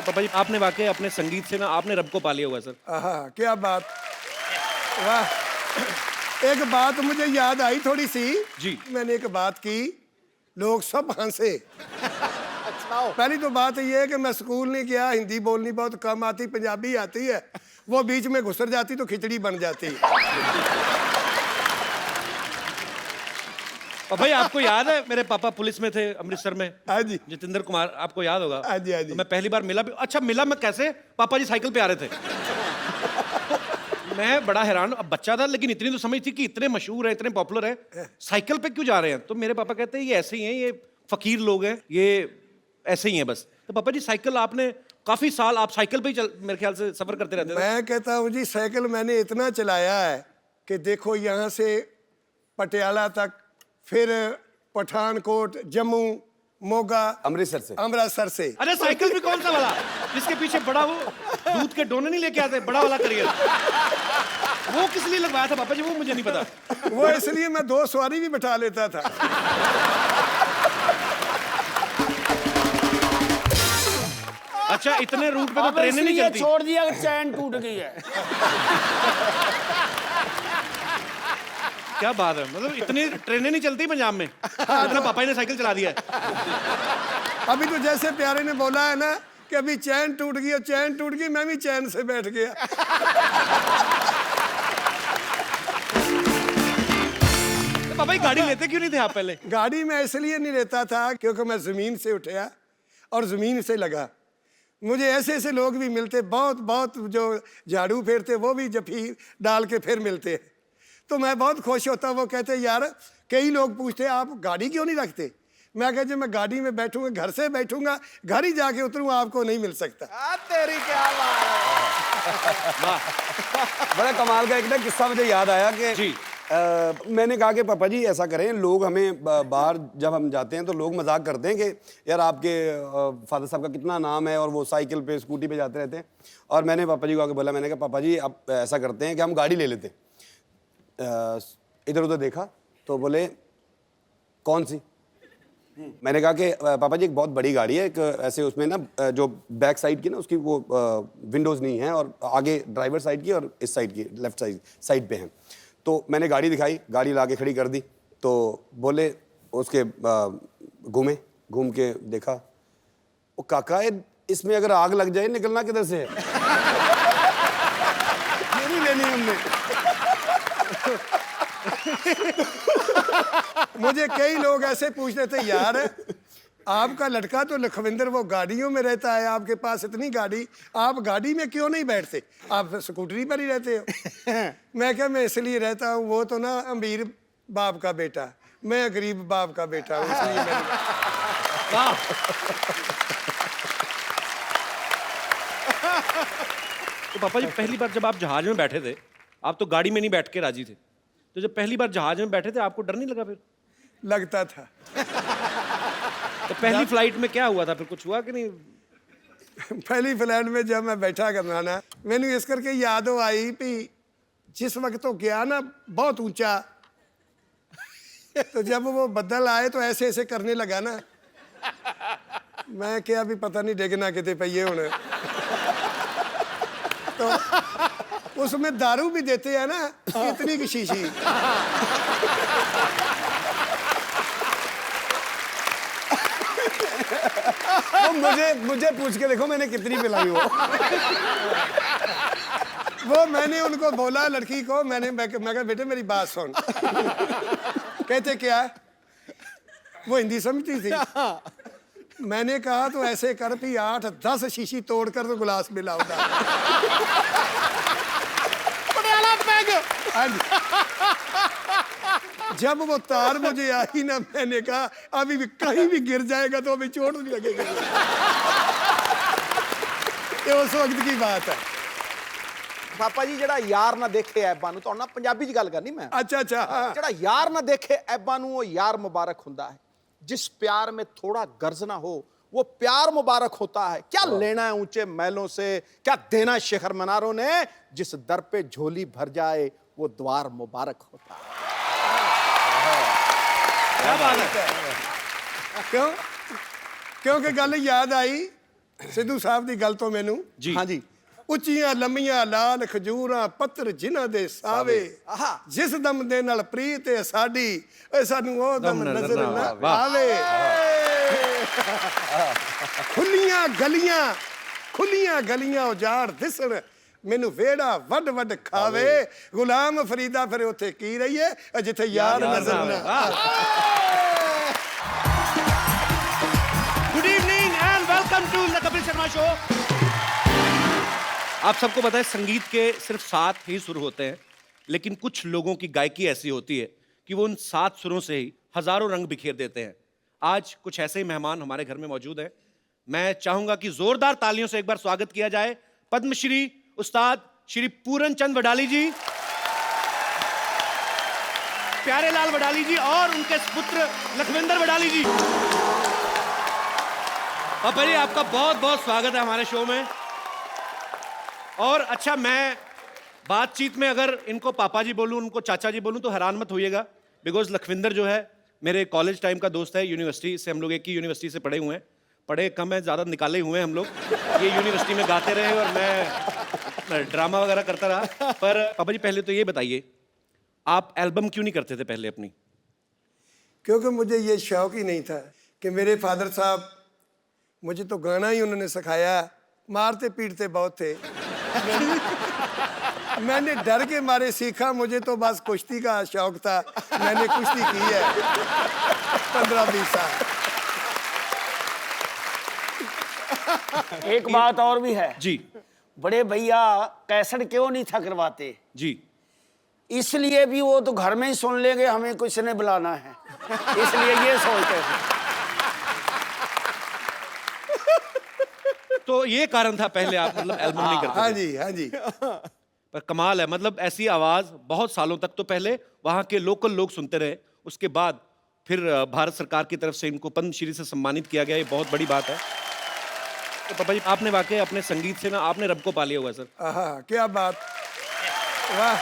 पापा जी आपने वाकई अपने संगीत से ना आपने रब को पा लिया हुआ सर। हाँ, क्या बात, वाह। एक बात मुझे याद आई थोड़ी सी जी। मैंने एक बात की, लोग सब हंसे। पहली तो बात ये है कि मैं स्कूल नहीं गया, हिंदी बोलनी बहुत कम आती, पंजाबी आती है, वो बीच में घुसर जाती तो खिचड़ी बन जाती। और भाई आपको याद है मेरे पापा पुलिस में थे अमृतसर में। हाँ जी, जितेंद्र कुमार, आपको याद होगा। हाँ जी, हाँ जी। तो मैं पहली बार मिला भी, अच्छा मिला मैं कैसे, पापा जी साइकिल पे आ रहे थे। तो मैं बड़ा हैरान, अब बच्चा था लेकिन इतनी तो समझ थी कि इतने मशहूर है, इतने पॉपुलर है, साइकिल पे क्यों जा रहे हैं। तो मेरे पापा कहते हैं ये ऐसे ही हैं, ये फकीर लोग हैं, ये ऐसे ही हैं बस। तो पापा जी साइकिल आपने काफी साल आप साइकिल पे ही मेरे ख्याल से सफर करते रहते थे। मैं कहता हूँ जी साइकिल मैंने इतना चलाया है कि देखो यहाँ से पटियाला तक, फिर पठानकोट, जम्मू, मोगा, अमृतसर से। अरे साइकिल भी कौन सा वाला जिसके पीछे बड़ा वो दूध के डोने नहीं लेके आते, बड़ा वाला करियर, वो किस लिए लगवाया था पापा जी, वो मुझे नहीं पता। वो इसलिए मैं 2 सवारी भी बिठा लेता था। अच्छा इतने रूट पे तो ट्रेनें नहीं चलती। छोड़ दिया कि चैन टूट गई है। क्या बात है, मतलब इतनी ट्रेनें नहीं चलती पंजाब में, इतना पापा जी ने साइकिल चला दिया है। अभी तो जैसे प्यारे ने बोला है ना कि अभी चैन टूट गई, और चैन टूट गई, मैं भी चैन से बैठ गया। तो पापा जी गाड़ी लेते क्यों नहीं थे आप पहले। गाड़ी में इसलिए नहीं लेता था क्योंकि मैं जमीन से उठा और जमीन से लगा। मुझे ऐसे ऐसे लोग भी मिलते, बहुत बहुत जो झाड़ू फेरते, वो भी जफी डाल के फिर मिलते हैं, तो मैं बहुत खुश होता। वो कहते यार, कई लोग पूछते आप गाड़ी क्यों नहीं रखते। मैं कहता मैं गाड़ी में बैठूंगा, घर से बैठूंगा, घर ही जाके उतरूंगा, आपको नहीं मिल सकता। तेरी क्या बात है। बड़ा कमाल का एक ना किस्सा मुझे याद आया कि जी। मैंने कहा कि पापा जी ऐसा करें, लोग हमें बाहर जब हम जाते हैं तो लोग मजाक करते हैं कि यार आपके फादर साहब का कितना नाम है और वो साइकिल पे स्कूटी पे जाते रहते हैं। और मैंने पापा जी को आके बोला, मैंने कहा पापा जी आप ऐसा करते हैं कि हम गाड़ी ले लेते। इधर उधर देखा तो बोले कौन सी। मैंने कहा कि पापा जी एक बहुत बड़ी गाड़ी है, एक ऐसे उसमें ना जो बैक साइड की ना उसकी वो विंडोज़ नहीं है, और आगे ड्राइवर साइड की और इस साइड की लेफ्ट साइड पे हैं। तो मैंने गाड़ी दिखाई, गाड़ी ला के खड़ी कर दी, तो बोले उसके घूम के देखा, वो काका इसमें अगर आग लग जाए निकलना किधर से है। ये नहीं लेनी हमने। मुझे कई लोग ऐसे पूछते थे यार आपका लड़का तो लखविंदर वो गाड़ियों में रहता है, आपके पास इतनी गाड़ी, आप गाड़ी में क्यों नहीं बैठते, आप स्कूटरी पर ही रहते हो। मैं क्या, मैं इसलिए रहता हूँ, वो तो ना अमीर बाप का बेटा, मैं गरीब बाप का बेटा हूँ, इसलिए मैं। तो पापा जी पहली बार जब आप जहाज में बैठे थे, आप तो गाड़ी में नहीं बैठ के राजी थे, तो जब पहली बार जहाज में बैठे थे आपको डर नहीं लगा फिर। लगता था। तो पहली फ्लाइट में क्या हुआ था फिर, कुछ हुआ कि नहीं। पहली फ्लाइट में जब मैं बैठा करना ना, मैंने इस करके याद आई भी जिस वक्त तो गया ना बहुत ऊंचा, तो जब वो बदल आए तो ऐसे ऐसे करने लगा ना, मैं क्या भी पता नहीं डिगना कितने पहिए होने। तो उसमें दारू भी देते हैं ना, इतनी की शीशी। तो मुझे पूछ के देखो मैंने कितनी पिलाई वो मैंने उनको बोला लड़की को, मैं कहा बेटे मेरी बात सुन। कहते क्या, वो हिंदी समझती थी। मैंने कहा तो ऐसे कर भी 8-10 शीशी तोड़कर तो गिलास मिला होता। जब वो तार मुझे आई ना, मैंने कहा अभी भी कहीं भी गिर जाएगा तो अभी चोट नहीं लगेगी। ये उस वक्त की बात है। पापा जी ਜਿਹੜਾ ਯਾਰ ਨਾ ਦੇਖੇ ਐਬਾਂ ਨੂੰ, ਤੁਹਾਡੇ ਨਾਲ ਪੰਜਾਬੀ ਚ ਗੱਲ ਕਰਨੀ ਮੈਂ। अच्छा अच्छा, हाँ। ਜਿਹੜਾ यार ना देखे ऐबां ਨੂੰ, वो यार मुबारक ਹੁੰਦਾ है। जिस प्यार में थोड़ा गर्ज ना हो वो प्यार मुबारक होता है। क्या लेना है ऊंचे महलों से, क्या देना शिखर मीनारों ने, जिस दर पे झोली भर जाए वो द्वार मुबारक होता है। क्या बात है। क्यों? क्योंकि गल याद आई ਸਿੱਧੂ ਸਾਹਿਬ ਦੀ ਗੱਲ ਤੋਂ ਮੈਨੂੰ ਜੀ। ਹਾਂਜੀ ਉੱਚੀਆਂ ਲੰਮੀਆਂ ਲਾਲ ਖਜੂਰਾਂ ਪੱਤਰ ਜਿਨ੍ਹਾਂ ਦੇ ਸਾਵੇ ਆਹਾ। ਜਿਸ ਦਮ ਦੇ ਨਾਲ ਪ੍ਰੀਤ ਹੈ ਸਾਡੀ ਓਏ ਸਾਨੂੰ ਉਹ ਦਮ ਨਜ਼ਰ ਨਾ ਵਾਹ। ਆਵੇ ਖੁੱਲੀਆਂ ਗਲੀਆਂ ਉਜਾੜ ਦਿਸਣ ਮੈਨੂੰ ਵੇੜਾ ਵੱਡ ਵੱਡ ਖਾਵੇ ਗੁਲਾਮ ਫਰੀਦਾ ਫਿਰ ਉੱਥੇ ਕੀ ਰਹੀਏ ਜਿੱਥੇ ਯਾਰ ਨਜ਼ਰ ਨਾ good evening and welcome to the Kapil Sharma show. आप सबको पता है संगीत के सिर्फ 7 ही सुर होते हैं, लेकिन कुछ लोगों की गायकी ऐसी होती है कि वो उन 7 सुरों से ही हजारों रंग बिखेर देते हैं। आज कुछ ऐसे ही मेहमान हमारे घर में मौजूद हैं। मैं चाहूंगा कि जोरदार तालियों से एक बार स्वागत किया जाए पद्मश्री उस्ताद श्री पूरन चंद वडाली जी, प्यारे लाल वडाली जी और उनके पुत्र लखविंदर वडाली जी। पापा जी आपका बहुत बहुत स्वागत है हमारे शो में। और अच्छा, मैं बातचीत में अगर इनको पापा जी बोलूं, उनको चाचा जी बोलूं तो हैरान मत होइएगा, बिकॉज लखविंदर जो है मेरे कॉलेज टाइम का दोस्त है। यूनिवर्सिटी से हम लोग एक ही यूनिवर्सिटी से पढ़े हुए हैं, पढ़े कम है ज़्यादा निकाले हुए हैं हम लोग। ये यूनिवर्सिटी में गाते रहे और मैं ड्रामा वगैरह करता रहा। पर पापा जी पहले तो ये बताइए, आप एल्बम क्यों नहीं करते थे पहले अपनी? क्योंकि मुझे ये शौक ही नहीं था कि मेरे फादर साहब, मुझे तो गाना ही उन्होंने सिखाया, मारते पीटते बहुत थे। मैंने डर के मारे सीखा, मुझे तो बस कुश्ती का शौक था, मैंने कुश्ती की है 15-20 साल। एक बात और भी है जी बड़े भैया, कैसेट क्यों नहीं था करवाते? जी। इसलिए भी वो तो घर में ही सुन लेंगे, हमें कुछ ने बुलाना है, इसलिए ये सोचते थे। तो ये कारण था पहले आप मतलब एल्बम नहीं करते हाँ थे। जी, हाँ जी। पर कमाल है, मतलब ऐसी आवाज बहुत सालों तक तो पहले वहां के लोकल लोग सुनते रहे, उसके बाद फिर भारत सरकार की तरफ से इनको पद्मश्री से सम्मानित किया गया। ये बहुत बड़ी बात है। तो पापा जी आपने वाकई अपने संगीत से ना आपने रब को पा लिया हुआ है सर। आहा, क्या बात, वाह।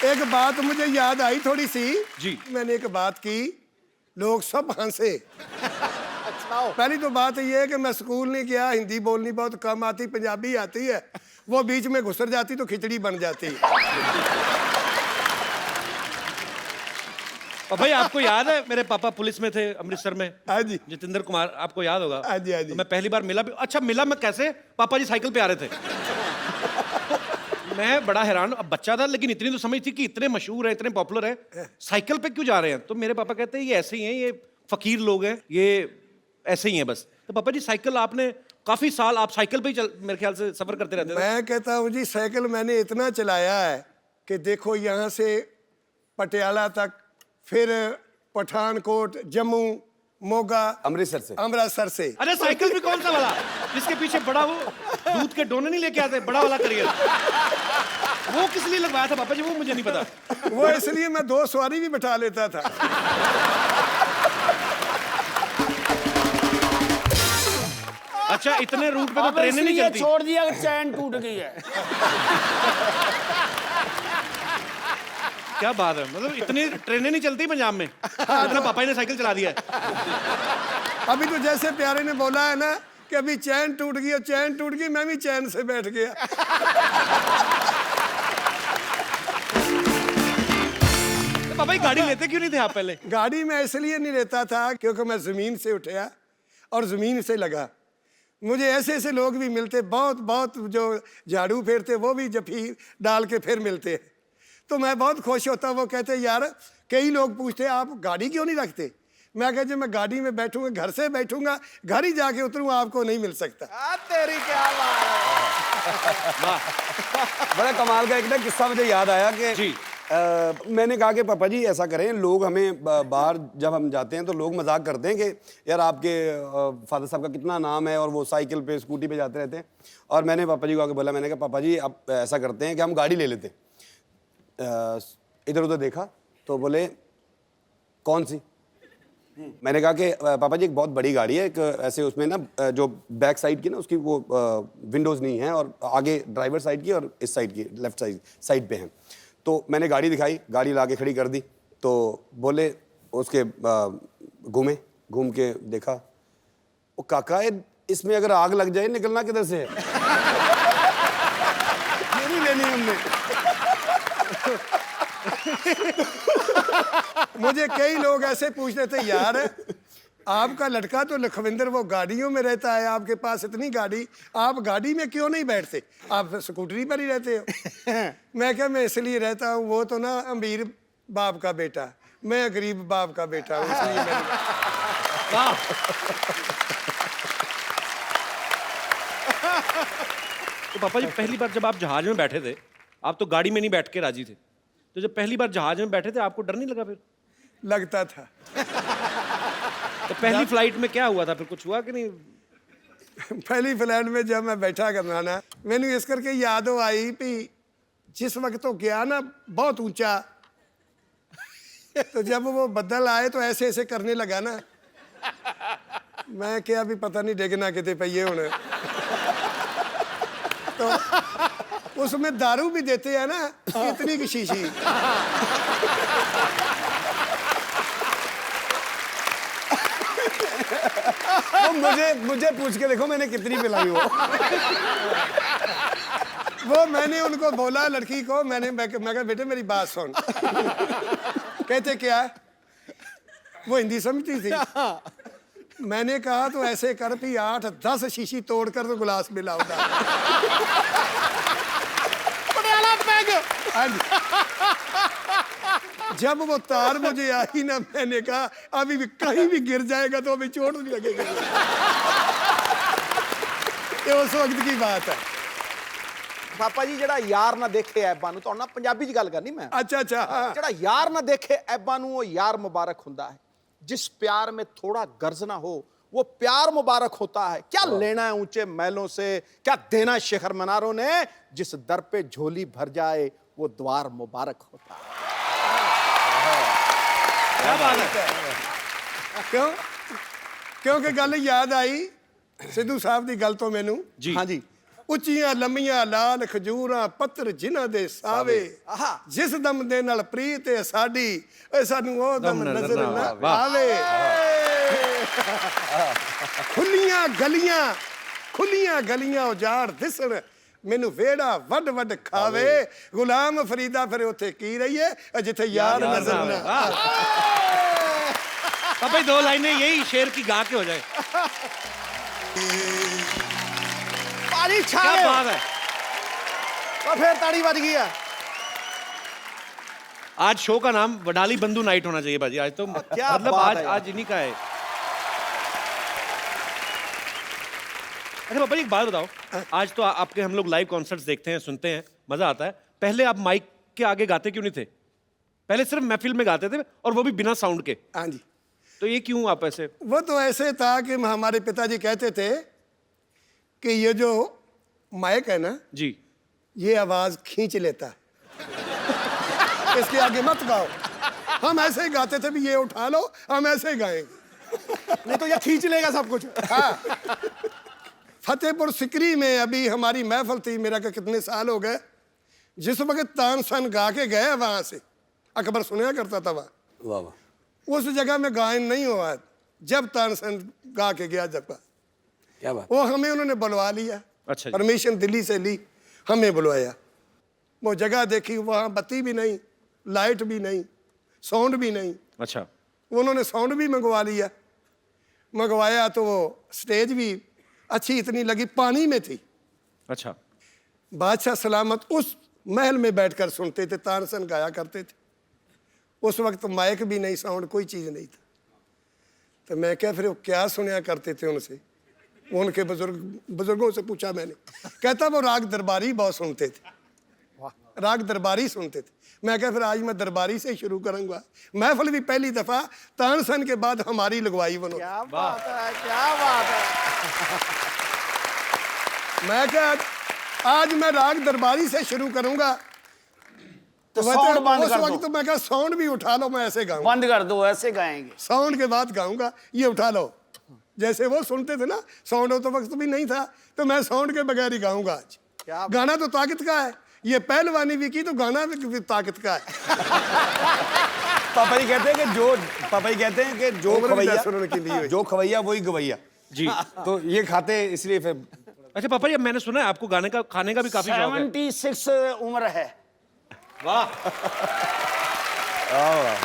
एक बात मुझे याद आई थोड़ी सी जी। मैंने एक बात की, लोग सब हंसे। पहली तो बात ये है कि मैं स्कूल नहीं गया, हिंदी बोलनी बहुत कम आती, पंजाबी आती है, वो बीच में घुसर जाती तो खिचड़ी बन जाती। और भाई आपको याद है मेरे पापा पुलिस में थे अमृतसर में? हाँ जी, जितेंद्र कुमार, आपको याद होगा। हाँ जी, हाँ जी। तो मैं पहली बार मिला भी, अच्छा मिला मैं कैसे, पापा जी साइकिल पे आ रहे थे। तो मैं बड़ा हैरान, अब बच्चा था लेकिन इतनी तो समझ थी कि इतने मशहूर है, इतने पॉपुलर है, साइकिल पे क्यों जा रहे हैं? तो मेरे पापा कहते हैं ये ऐसे ही हैं, ये फकीर लोग हैं, ये ऐसे ही हैं बस। तो पापा जी साइकिल आपने काफी साल आप साइकिल पे ही मेरे ख्याल से सफर करते रहते थे। मैं कहता हूँ जी, साइकिल मैंने इतना चलाया है कि देखो यहाँ से पटियाला तक, फिर पठानकोट, जम्मू, मोगा, अमृतसर से। अरे साइकिल भी कौन सा वाला जिसके पीछे बड़ा वो दूध के डोने नहीं लेके आते, बड़ा वाला करियर, वो किस लिए लगवाया था पापा जी? वो मुझे नहीं पता। वो इसलिए मैं 2 सवारी भी बैठा लेता था। अच्छा, इतने रूट पे तो अब ट्रेनें नहीं इसलिए चलती। छोड़ दिया कि चैन टूट गई है। क्या बात है, मतलब इतनी ट्रेनें नहीं चलती पंजाब में, इतना पापा जी ने साइकिल चला दिया है। अभी तो जैसे प्यारे ने बोला है ना कि अभी चैन टूट गई, और चैन टूट गई, मैं भी चैन से बैठ गया। तो पापा जी गाड़ी लेते क्यों नहीं थे आप पहले? गाड़ी में इसलिए नहीं लेता था क्योंकि मैं ज़मीन से उठा और ज़मीन से लगा। मुझे ऐसे ऐसे लोग भी मिलते, बहुत बहुत जो झाड़ू फेरते, वो भी जफी डाल के फिर मिलते हैं, तो मैं बहुत खुश होता। वो कहते यार, कई लोग पूछते आप गाड़ी क्यों नहीं रखते? मैं कहता जब मैं गाड़ी में बैठूंगा, घर से बैठूंगा, घर ही जाके उतरूंगा, आपको नहीं मिल सकता। तेरी क्या बात है। बड़ा कमाल का एक ना किस्सा मुझे याद आया कि जी। मैंने कहा कि पापा जी ऐसा करें, लोग हमें बाहर जब हम जाते हैं तो लोग मजाक करते हैं कि यार आपके फादर साहब का कितना नाम है और वो साइकिल पे स्कूटी पे जाते रहते हैं। और मैंने पापा जी को आके बोला, मैंने कहा पापा जी आप ऐसा करते हैं कि हम गाड़ी ले लेते हैं। इधर उधर देखा तो बोले कौन सी? मैंने कहा कि पापा जी एक बहुत बड़ी गाड़ी है, एक ऐसे उसमें ना जो बैक साइड की ना उसकी वो विंडोज़ नहीं है, और आगे ड्राइवर साइड की और इस साइड की लेफ्ट साइड पे हैं। तो मैंने गाड़ी दिखाई, गाड़ी ला के खड़ी कर दी, तो बोले उसके घूम के देखा, वो काका इसमें अगर आग लग जाए निकलना किधर से है? ये नहीं लेनी हमने। मुझे कई लोग ऐसे पूछ रहे थे, यार आपका लड़का तो लखविंदर वो गाड़ियों में रहता है, आपके पास इतनी गाड़ी, आप गाड़ी में क्यों नहीं बैठते, आप स्कूटरी पर ही रहते हो? मैं क्या, मैं इसलिए रहता हूँ, वो तो ना अमीर बाप का बेटा, मैं गरीब बाप का बेटा हूँ, इसलिए मैं तो पापा जी पहली बार जब आप जहाज में बैठे थे, आप तो गाड़ी में नहीं बैठ के राजी थे, तो जब पहली बार जहाज में बैठे थे आपको डर नहीं लगा फिर? लगता था। तो पहली फ्लाइट में क्या हुआ था फिर, कुछ हुआ कि नहीं? पहली फ्लाइट में जब मैं बैठा करना ना, मैंने इस करके यादों आई कि जिस वक्त तो गया ना बहुत ऊंचा, तो जब वो बदल आए तो ऐसे ऐसे करने लगा ना, मैं क्या भी पता नहीं डिगना कितने पहिए होने। तो उसमें दारू भी देते हैं ना, इतनी की शीशी। तो मुझे पूछ के देखो मैंने कितनी पिलाई हो। वो मैंने उनको बोला, लड़की को मैं कहा बेटे मेरी बात सुन। कहते क्या? वो हिंदी समझती थी। मैंने कहा तो ऐसे कर भी 8-10 शीशी तोड़कर तो गिलास में लाऊंगा। जब वो तार मुझे आई ना, मैंने कहा अभी भी कहीं भी गिर जाएगा तो अभी चोट नहीं लगेगी। ये उस वक्त की बात है। पापा जी ਜਿਹੜਾ ਯਾਰ ਨਾ ਦੇਖੇ ਐਬਾਂ ਨੂੰ, ਤੁਹਾਡੇ ਨਾਲ ਪੰਜਾਬੀ 'ਚ ਗੱਲ ਕਰਨੀ ਮੈਂ। अच्छा अच्छा, हाँ। ਜਿਹੜਾ ਯਾਰ ਨਾ ਦੇਖੇ ऐबां ਨੂੰ, वो यार मुबारक ਹੁੰਦਾ है। जिस प्यार में थोड़ा गर्ज ना हो वो प्यार मुबारक होता है। क्या लेना है ऊंचे महलों से, क्या देना शिखर मीनारों ने, जिस दर पे झोली भर जाए वो द्वार मुबारक होता है। क्या बात है? क्यों? क्योंकि गल याद आई सिद्धू साहब की गल तो मैनू जी हाँ जी। ਉੱਚੀਆਂ ਲੰਮੀਆਂ ਲਾਲ ਖਜੂਰਾਂ ਪੱਤਰ ਜਿਨ੍ਹਾਂ ਦੇ ਸਾਵੇ, ਆਹਾ। ਜਿਸ ਦਮ ਦੇ ਨਾਲ ਪ੍ਰੀਤ ਹੈ ਸਾਡੀ, ਏ ਸਾਨੂੰ ਉਹ ਦਮ ਨਜ਼ਰ ਨਾ ਵਾਹ। ਆਵੇ। ਖੁੱਲੀਆਂ ਗਲੀਆਂ ਉਜਾੜ ਦਿਸਣ, ਮੈਨੂੰ ਵਿਹੜਾ ਵੱਡ ਵੱਡ ਖਾਵੇ। ਗੁਲਾਮ ਫਰੀਦਾ ਫਿਰ ਉੱਥੇ ਕੀ ਰਹੀਏ ਜਿੱਥੇ ਯਾਰ ਨਜ਼ਰ ਨਾ ਆਵੇ। पापा जी 2 लाइनें यही शेर की गा के हो जाए। पानी क्या छावे बात है? तो फिर ताड़ी बज गई है। आज शो का नाम वडाली बंधु नाइट होना चाहिए बाजी। आज तो क्या मतलब बात है यार। आज इन्हीं का है। अच्छा पापा जी एक बात बताओ, आज तो आपके हम लोग लाइव कॉन्सर्ट्स देखते हैं, सुनते हैं, मजा आता है। पहले आप माइक के आगे गाते क्यों नहीं थे? पहले सिर्फ महफिल में गाते थे और वो भी बिना साउंड के। हाँ जी, तो ये क्यों आप ऐसे? वो तो ऐसे था कि हमारे पिताजी कहते थे कि ये जो माइक है ना, जी ये आवाज खींच लेता है, इसके आगे मत गाओ। हम ऐसे ही गाते थे, भी ये उठा लो, हम ऐसे ही गाएंगे, नहीं तो ये खींच लेगा सब कुछ। हाँ। फतेहपुर सिकरी में अभी हमारी महफिल थी, मेरा का कितने साल हो गए, जिस वक्त तानसन गा के गए वहां से, अकबर सुना करता था वहां, वाह वाह। उस जगह में गायन नहीं हुआ जब तानसन गा के गया जब, क्या बात। वो हमें उन्होंने बुलवा लिया। अच्छा जी। परमिशन दिल्ली से ली, हमें बुलवाया। वो जगह देखी, वहाँ बत्ती भी नहीं, लाइट भी नहीं, साउंड भी नहीं। अच्छा उन्होंने साउंड भी मंगवा लिया। मंगवाया तो वो स्टेज भी अच्छी इतनी लगी, पानी में थी। अच्छा बादशाह सलामत उस महल में बैठकर सुनते थे, तानसन गाया करते थे। उस वक्त माइक भी नहीं, साउंड कोई चीज़ नहीं था। तो मैं क्या फिर वो क्या सुनया करते थे उनसे, उनके बुजुर्गों से पूछा मैंने। कहता वो राग दरबारी बहुत सुनते थे, राग दरबारी सुनते थे। मैं क्या फिर आज मैं दरबारी से ही शुरू करूंगा। महफिल भी पहली दफा तानसन के बाद हमारी लगवाई उन्होंने। क्या बात है, क्या बात है। मैं क्या आज मैं राग दरबारी से शुरू करूंगा, तो वैसे साउंड बंद उस कर वक्त दो, तो मैं क्या साउंड भी उठा लो, मैं ऐसे गाऊंगा। बंद कर दो, ऐसे गाएंगे। साउंड के बाद गाऊंगा, ये उठा लो। जैसे वो सुनते थे ना, साउंड हो तो वक्त भी नहीं था, तो मैं साउंड के बगैर ही गाऊंगा आज। क्या गाना तो ताकत का है, ये पहलवानी भी की तो गाना भी ताकत का है। पापा जी कहते हैं कि जो उम्र भी 10 उन्होंने की ली हुई। जो खवैया वही गवैया। जी। तो ये खाते इसलिए फिर अच्छा पापा जी, अब मैंने सुना है आपको खाने का भी काफी शौक है। 76 उम्र है। वाह।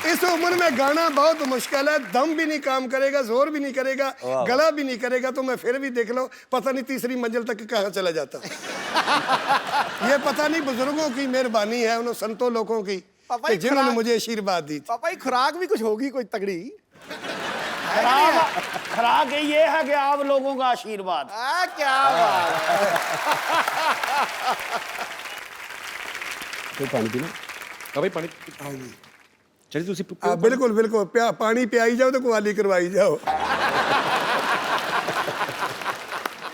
इस उम्र में गाना बहुत मुश्किल है, दम भी नहीं काम करेगा, जोर भी नहीं करेगा, गला भी नहीं करेगा, तो मैं फिर भी देख लो पता नहीं तीसरी मंजिल तक कहाँ चला जाता। ये पता नहीं बुजुर्गों की मेहरबानी है, उन संतों लोगों की पापा कि जी, जिन्होंने मुझे आशीर्वाद दी थी। पापा ये खुराक भी कुछ होगी कोई तगड़ी? खराक ये है कि आप लोगों का आशीर्वाद। क्या बात है। तो पानी पीना। हाँ भाई पानी। चलिए तो उसी बिल्कुल बिल्कुल, पानी पियाई जाओ तो कुआली करवाई जाओ।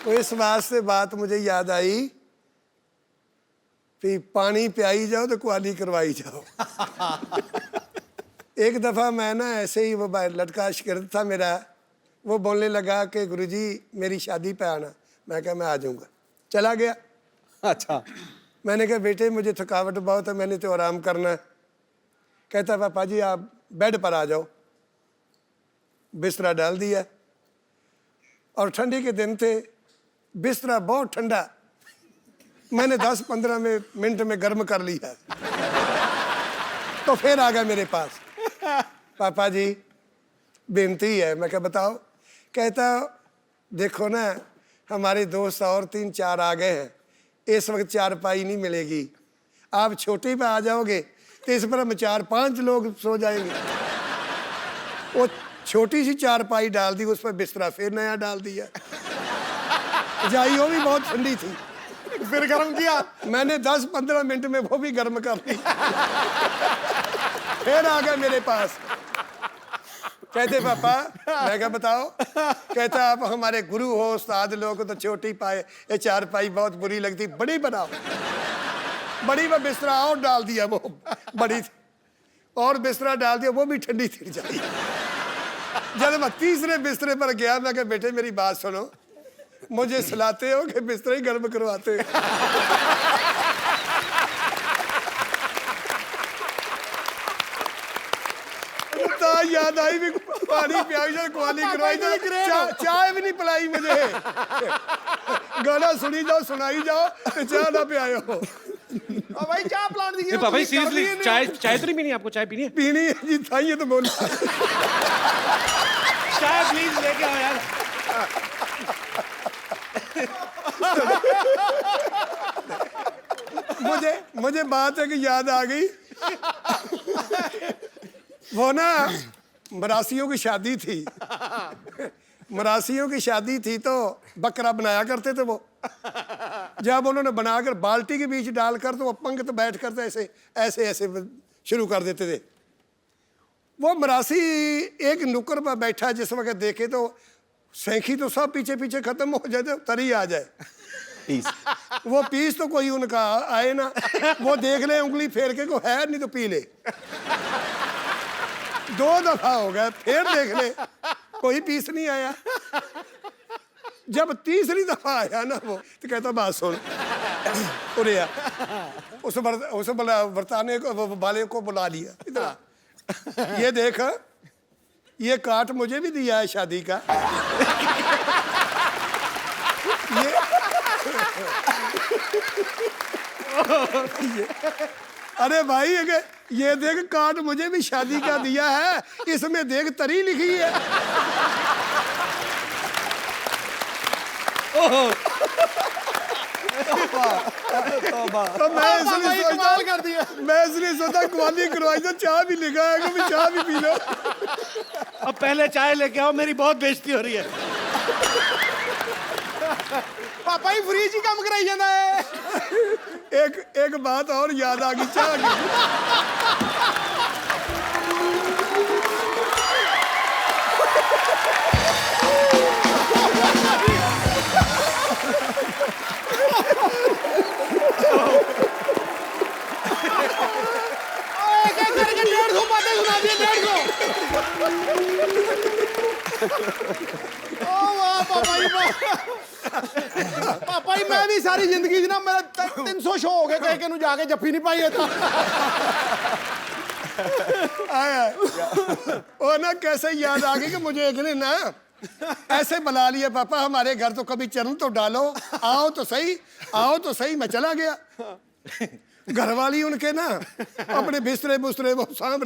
तो इस वास्ते बात मुझे याद आई कि पानी पियाई जाओ तो कुआली करवाई जाओ। एक दफ़ा मैं ना ऐसे ही, वो लड़का शिगिर्द था मेरा, वो बोलने लगा कि गुरुजी मेरी शादी पे आना। मैं कहा मैं आ जाऊँगा। चला गया। अच्छा। मैंने कहा बेटे मुझे थकावट बहुत है, मैंने तो आराम करना है। कहता पापा जी आप बेड पर आ जाओ। बिस्तरा डाल दिया और ठंडी के दिन थे, बिस्तरा बहुत ठंडा, मैंने 10-15 मिनट में गर्म कर लिया। तो फिर आ गया मेरे पास, पापा जी बेनती है। मैं क्या बताओ? कहता देखो ना हमारे दोस्त और 3-4 आ गए हैं, इस वक्त चारपाई नहीं मिलेगी, आप छोटी पे आ जाओगे तो इस पर हम 4-5 लोग सो जाएंगे। वो छोटी सी चारपाई डाल दी, उस पर बिस्तरा फिर नया डाल दिया। जाई वो भी बहुत ठंडी थी, फिर गर्म किया। मैंने 10-15 मिनट में वो भी गर्म कर ली। फिर आ गए मेरे पास, कहते पापा। मैं क्या बताओ? कहता आप हमारे गुरु हो, उस्ताद लोग तो छोटी पाए, ये चारपाई बहुत बुरी लगती, बड़ी बनाओ। बड़ी में बिस्तरा और डाल दिया, वो बड़ी थी, और बिस्तरा डाल दिया, वो भी ठंडी थी जाई। जब मैं तीसरे बिस्तरे पर गया, मैं कहा बेटे मेरी बात सुनो, मुझे सुलाते हो कि बिस्तरा ही गर्म करवाते हो? याद आई भी, पानी पियाई जाओ, कुआली करवाई जाओ, चाय भी नहीं पिलाई मुझे। गाना सुनी जाओ, सुनाई जाओ, तो चाय ना पियाओ। भाई चाय प्लान दी। पापा जी सीरियसली चाय तो नहीं पीनी? आपको चाय पीनी है? पीनी है जी, था ये तो बोला। चाय प्लीज लेके आओ यार। मुझे बात है कि याद आ गई। वो ना मरासियों की शादी थी, मरासियों की शादी थी तो बकरा बनाया करते थे वो। जब उन्होंने बनाकर बाल्टी के बीच डालकर, तो वो पंक्ति बैठ कर ऐसे ऐसे ऐसे शुरू कर देते थे। वो मरासी एक नुक्कड़ पर बैठा, जिस वक्त देखे तो सैंखी तो सब पीछे पीछे खत्म हो जाए, तो तरी आ जाए पीस। वो पीस तो कोई उनका आए ना, वो देख ले उंगली फेर के को है नहीं तो पी ले। 2 दफा हो गया, फिर देख ले कोई पीस नहीं आया। जब तीसरी दफा आया ना वो, तो कहता बात सुन, उरे आ। उस वर्ताने को, वाले को बुला लिया, इधर ये देख, ये काट मुझे भी दिया है शादी का। ये अरे भाई ये देख, कार्ड मुझे भी शादी का दिया है, इसमें देख तरी लिखी है। तो मैं इसलिए सोचा कुआली करवाई तो चाय भी लिखा है, कभी चाय भी पी लो। अब पहले चाय लेके आओ, मेरी बहुत बेइज्जती हो रही है। पापा ही फ्रीज ही काम कराई जाता है। एक बात और याद आ गई, चाय की। पापा ही मैं भी सारी जिंदगी ना, मेरा 300 शो हो गए, कहीं के जाके जफ्फी नहीं पाई था। आया वो ना कैसे याद आ गई कि मुझे एक ने ना ऐसे बुला लिए पापा हमारे घर तो कभी चरण तो डालो, आओ तो सही, आओ तो सही। मैं चला गया। घरवाली उनके ना अपने बिस्तरे बुस्तरे वो साँभ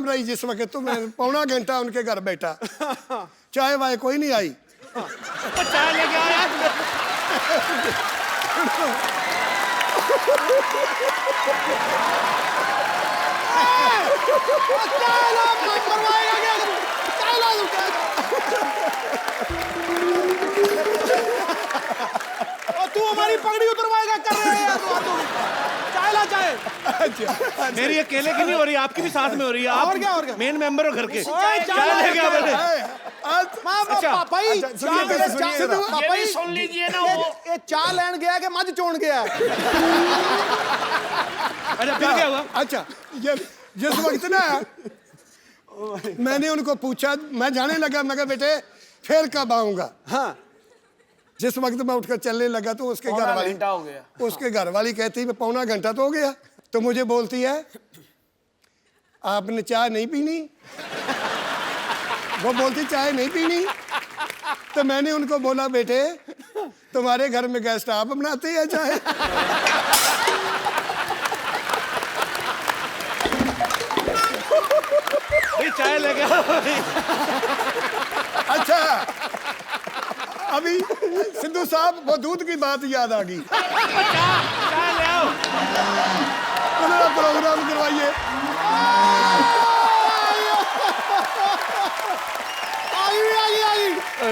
रही जिस वक्त तो मैं पौना घंटा उनके घर बैठा, चाय वाय कोई नहीं आई। चाय लेके आया। तू हमारी पगड़ी उतरवाएगा कर रहे हैं चाय ला चाय। मेरी अकेले की नहीं हो रही, आपकी भी साथ में हो रही है। आप और क्या मेन मेंबर हो घर के। चाय चाय लेके आ बैठे। भाई ये भी सुन लीजिए ना, वो ये चाय लेन गया कि मज चोण गया। अच्छा फिर क्या हुआ? अच्छा ये जिस वक्त ना मैंने उनको पूछा, मैं जाने लगा, मैं कहा बेटे फिर कब आऊंगा। हाँ जिस वक्त मैं उठकर चलने लगा तो उसके पौना घर वाली घंटा हो गया। उसके घर वाली कहती है पौना घंटा तो हो गया। तो मुझे बोलती है आपने चाय नहीं पीनी। वो बोलती चाय नहीं पीनी। तो मैंने उनको बोला बेटे तुम्हारे घर में गेस्ट आप बनाते हैं चाय? चाय लेके आओ। अच्छा अभी सिद्धू साहब वो दूध की बात याद आ गई। चाय ले आओ। प्रोग्राम करवाइए।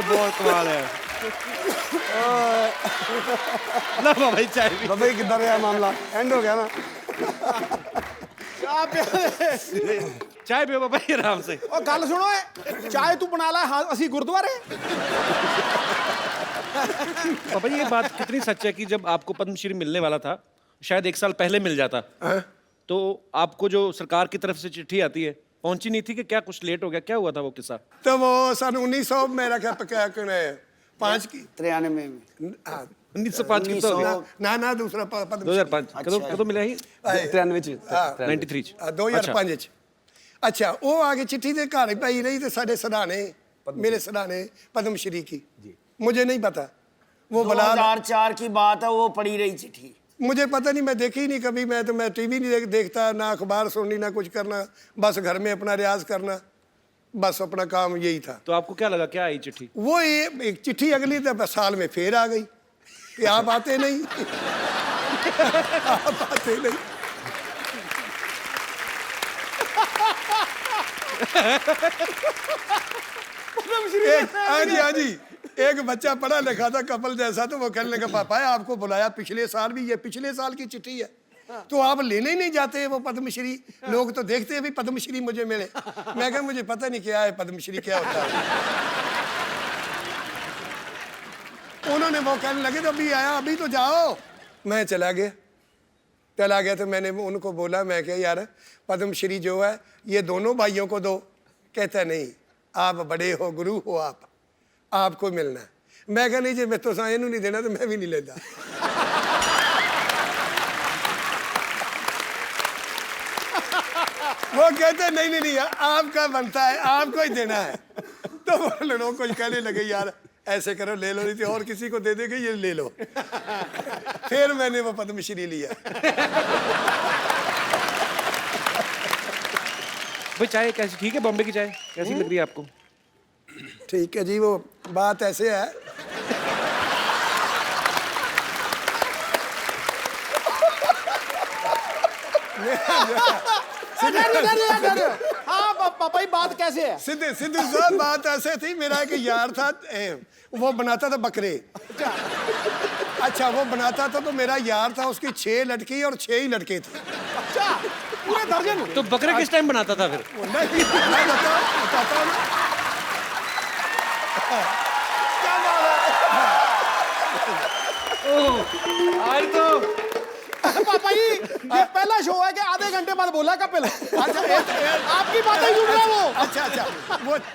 बहुत कमाल है। लो भाई चाय भी। बाबा जी किधर है मामला, एंड हो गया ना। चाय पियो बाबा जी आराम से। और गल सुनो चाय तू बना ला, हाँ असी गुरुद्वारे। पापा जी ये बात कितनी सच है कि जब आपको पद्मश्री मिलने वाला था, शायद 1 साल पहले मिल जाता, तो आपको जो सरकार की तरफ से चिट्ठी आती है पहुंची नहीं थी कि क्या कुछ लेट हो गया? क्या हुआ था वो किस्सा? तो वो सन 1900 मेरा क्या पका 5 की 93 में 1905 की तो हो गया। ना दूसरा पद्म 2005 कਦੋਂ मिला ही? 93 ਚ 93 ਚ। 2005 ਚ। अच्छा वो आगे चिट्ठी दे घर पाई रही तो साढ़े सराहने मेरे सराहने पद्मश्री की मुझे नहीं पता। वो बुला 2004 की बात है, वो पड़ी रही चिट्ठी। मुझे पता नहीं, मैं देखी नहीं कभी। मैं टीवी नहीं देखता, ना अखबार सुननी, ना कुछ करना, बस घर में अपना रियाज करना, बस अपना काम यही था। तो आपको क्या लगा, क्या आई चिट्ठी? वो ये एक चिट्ठी अगली साल में फिर आ गई कि आप आते नहीं। आप आते नहीं। हाँ जी एक बच्चा पढ़ा लिखा था कपल जैसा, तो वो कहने लगा पापा आपको बुलाया पिछले साल भी, ये पिछले साल की चिट्ठी है तो आप लेने ही नहीं जाते वो पद्मश्री? लोग तो देखते हैं भी पद्मश्री मुझे मिले। मैं कहा मुझे पता नहीं क्या है पद्मश्री क्या होता है। उन्होंने वो कहने लगे तो अभी आया, अभी तो जाओ। मैं चला गया तो मैंने उनको बोला, मैं क्या यार पद्मश्री जो है ये दोनों भाइयों को दो। कहता नहीं आप बड़े हो, गुरु हो, आपको मिलना है। मैं कहा नहीं जी मैं तो इनू नहीं देना तो मैं भी नहीं लेता। वो कहते नहीं आपका बनता है, आपको ही देना है। तो वो लोग कुछ कहने लगे यार ऐसे करो ले लो, नहीं तो और किसी को दे देंगे, ये ले लो। फिर मैंने वो पद्मश्री लिया। भाई चाय कैसी, ठीक है? बॉम्बे की चाय कैसी लग रही है आपको? ठीक है जी, वो बात ऐसे है हाँ पापा बात कैसे है? सिद्धू साहब बात ऐसे थी, मेरा एक यार था वो बनाता था बकरे। अच्छा वो बनाता था तो मेरा यार था, उसकी 6 लड़की और 6 ही लड़के थे। अच्छा पूरे दर्जन। तो बकरे किस टाइम बनाता था फिर? मैं बताता हूँ ना। आज तो पापा जी ये पहला शो है कि आधे घंटे बाद बोला कपिल। अच्छा आपकी बातें सुन रहा वो। अच्छा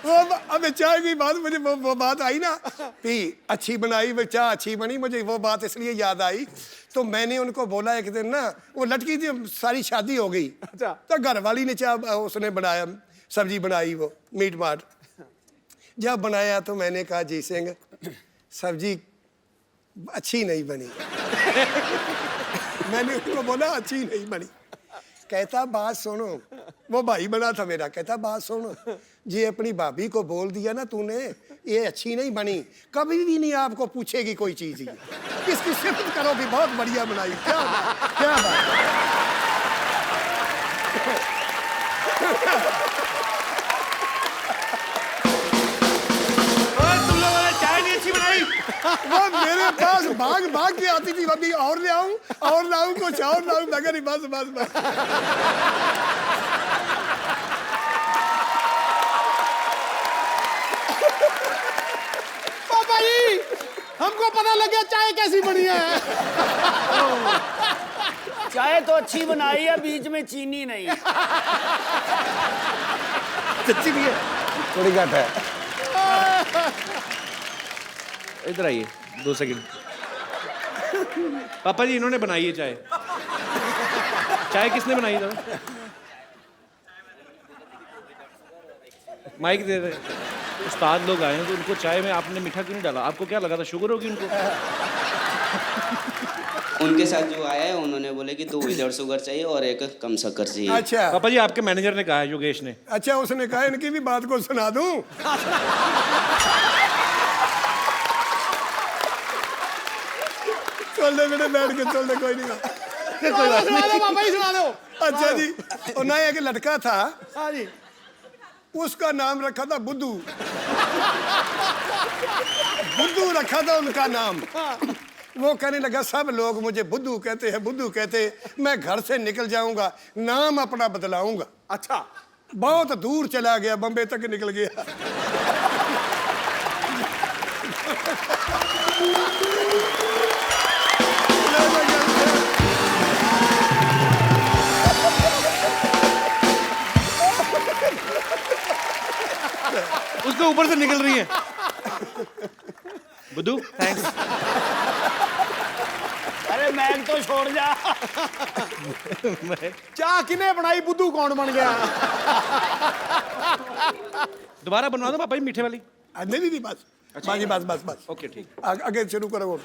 वो अब चाय की बात मुझे वो बात आई ना कि अच्छी बनाई, वो चाय अच्छी बनी, मुझे वो बात इसलिए याद आई। तो मैंने उनको बोला एक दिन ना, वो लड़की थी सारी शादी हो गई। अच्छा। तो घर वाली ने चाय उसने बनाया, सब्जी बनाई, वो मीट माट। जब बनाया तो मैंने कहा जी सिंह सब्जी अच्छी नहीं बनी। मैंने उसको बोला अच्छी नहीं बनी। कहता बात सुनो, वो भाई बना था मेरा, कहता बात सुनो, जी अपनी भाभी को बोल दिया ना तूने ये अच्छी नहीं बनी, कभी भी नहीं आपको पूछेगी कोई चीज ये। इसकी सिफत करोगी बहुत बढ़िया बनाई। क्या बात, क्या बात। तुम लोगों ने चाय नहीं अच्छी बनाई। वो मेरे पास भाग भाग के आती थी, अभी और ले आऊं कुछ और लाऊं, मगर नहीं, बस बस बस। पापा जी हमको पता लग गया चाय कैसी बनी है। चाय तो अच्छी बनाई है, बीच में चीनी नहीं। सच्ची भी है। थोड़ी घट है। इधर आइए 2 सेकंड। पापा जी इन्होंने बनाई है चाय। चाय किसने बनाई था? माइक दे रहे। उस्ताद लोग आए हैं तो उनको चाय में आपने मीठा क्यों नहीं डाला? आपको क्या लगा था शुगर होगी उनको? उनके साथ जो आया है उन्होंने बोले कि 2 विदाउट शुगर चाहिए और 1 कम शक्कर चाहिए। अच्छा पापा जी आपके मैनेजर ने कहा है, योगेश ने। अच्छा, उसने कहा इनकी भी बात को सुना दूं। चल दे बेटे, बैठ के चल दे, कोई नहीं कोई बात सुना दो पापा जी, सुना दो। अच्छा जी, और ना एक लड़का था, हाँ जी। उसका नाम रखा था बुद्धू। बुद्धू रखा था उनका नाम। वो कहने लगा सब लोग मुझे बुद्धू कहते हैं, बुद्धू कहते हैं, मैं घर से निकल जाऊंगा, नाम अपना बदलाऊंगा। अच्छा बहुत दूर चला गया, बम्बे तक निकल गया। उसके ऊपर से निकल रही है। बुद्धू थैंक्स। अरे मैग तो छोड़ जा। चाह किने बनाई, बुद्धू कौन बन गया? दोबारा बनवा दो पापा जी मीठे वाली। नहीं नहीं बस, बाकी बस बस बस। ओके ठीक। आगे शुरू करो।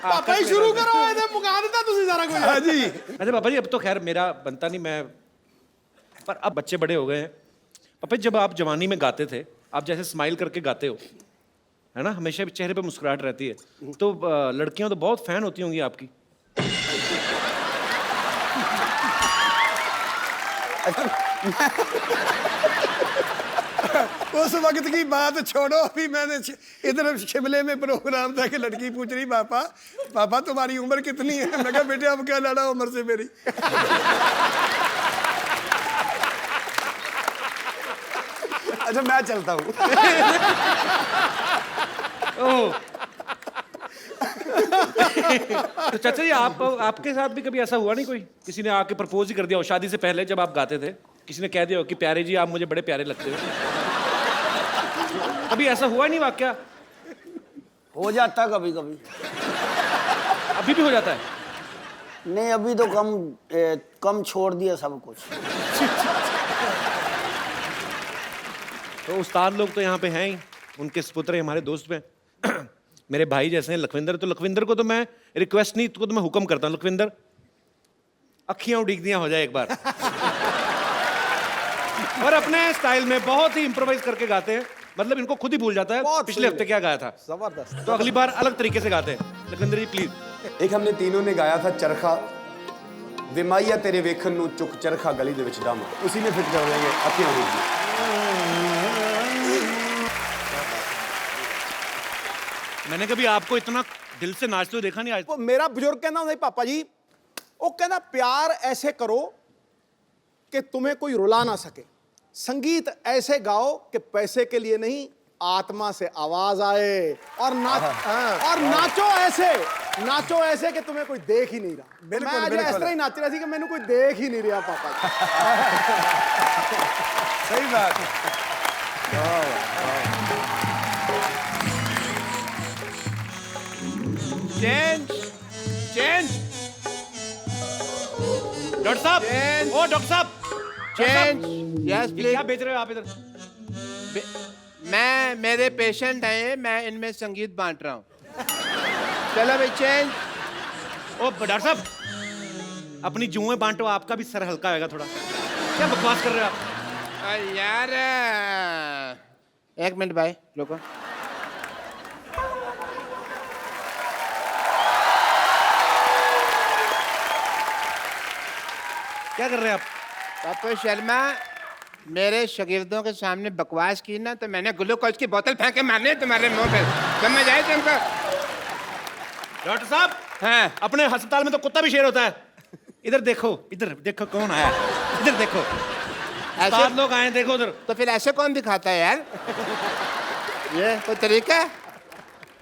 पापा ही शुरू करो, ਇਹਦੇ ਮੁਕਾ ਦਿੱਤਾ ਤੁਸੀਂ ਸਾਰਾ ਕੁਝ। हाँ जी। अच्छा पापा जी अब तो खैर मेरा बनता नहीं, मैं पर अब बच्चे बड़े हो गए हैं। पापा जी जब आप जवानी में गाते थे, आप जैसे स्माइल करके गाते हो, है ना, हमेशा चेहरे पे मुस्कुराहट रहती है, तो लड़कियां तो बहुत फैन होती होंगी आपकी। उस वक्त की बात छोड़ो, अभी मैंने इधर शिमले में प्रोग्राम था कि लड़की पूछ रही पापा पापा तुम्हारी उम्र कितनी है? मैं कहा बेटे अब क्या लड़ा उम्र से मेरी। अच्छा मैं चलता हूँ। तो चाचा जी आपके साथ भी कभी ऐसा हुआ नहीं, कोई किसी ने आके प्रपोज ही कर दिया हो शादी से पहले, जब आप गाते थे किसी ने कह दिया हो कि प्यारे जी आप मुझे बड़े प्यारे लगते हो? कभी ऐसा हुआ नहीं वाकया? हो जाता कभी कभी। अभी भी हो जाता है? नहीं अभी तो कम छोड़ दिया सब कुछ। तो उस्ताद लोग तो यहाँ पे हैं ही, उनके सपुत्र हमारे दोस्त में मेरे भाई जैसे हैं लखविंदर, तो लखविंदर को तो मैं रिक्वेस्ट नहीं, तो मैं हुक्म करता हूँ, लखविंदर अखियां उड़ीक दियां हो जाए एक बार। और अपने स्टाइल में बहुत ही इम्प्रोवाइज करके गाते हैं, मतलब इनको खुद ही भूल जाता है बहुत पिछले सही हफ्ते क्या गाया था, जबरदस्त। तो अगली बार अलग तरीके से गाते हैं। लखविंदर जी प्लीज। एक हमने तीनों ने गाया था चरखा विमाइया तेरे वेखन नू चुक चरखा गली दे विच डम, उसी में फिट कर देंगे अखियां उड़ीक दी। मैंने कभी आपको इतना दिल से नाचते हुए देखा नहीं आज। वो मेरा बुजुर्ग कहना ਹੁੰਦਾ पापा जी, वो कहना प्यार ऐसे करो कि तुम्हें कोई रुला ना सके, संगीत ऐसे गाओ कि पैसे के लिए नहीं आत्मा से आवाज आए, और नाचो ऐसे कि तुम्हें कोई देख ही नहीं रहा। बिल्कुल, मैं आज बिल्कुल। इस तरह ही नाच रहा थी कि मैंने कोई देख ही नहीं रहा पापा जी। सही बात है। Change change. डॉक्टर साहब, ओ डॉक्टर साहब, चेंज यस ये प्लीज क्या बेच रहे हो आप इधर? मैं मेरे पेशेंट हैं, मैं इनमें संगीत बांट रहा हूँ। चलो भाई चेंज। ओ डॉक्टर साहब, अपनी जुएं बांटो, आपका भी सर हल्का होगा थोड़ा। क्या बकवास कर रहे हो आप? यार एक मिनट भाई रुको। क्या कर रहे हैं आप? पप्पू शर्मा, मेरे शागिर्दों के सामने बकवास की ना तो मैंने ग्लूकोज की बोतल फेंक के मारने तुम्हारे मुंह पे, समझ आए तुमको? डॉक्टर साहब, हाँ अपने अस्पताल में तो कुत्ता भी शेर होता है। इधर देखो कौन आया है। इधर देखो, ऐसे 7 लोग आए हैं, देखो उधर। तो फिर ऐसे कौन दिखाता है यार? ये कोई तरीका है?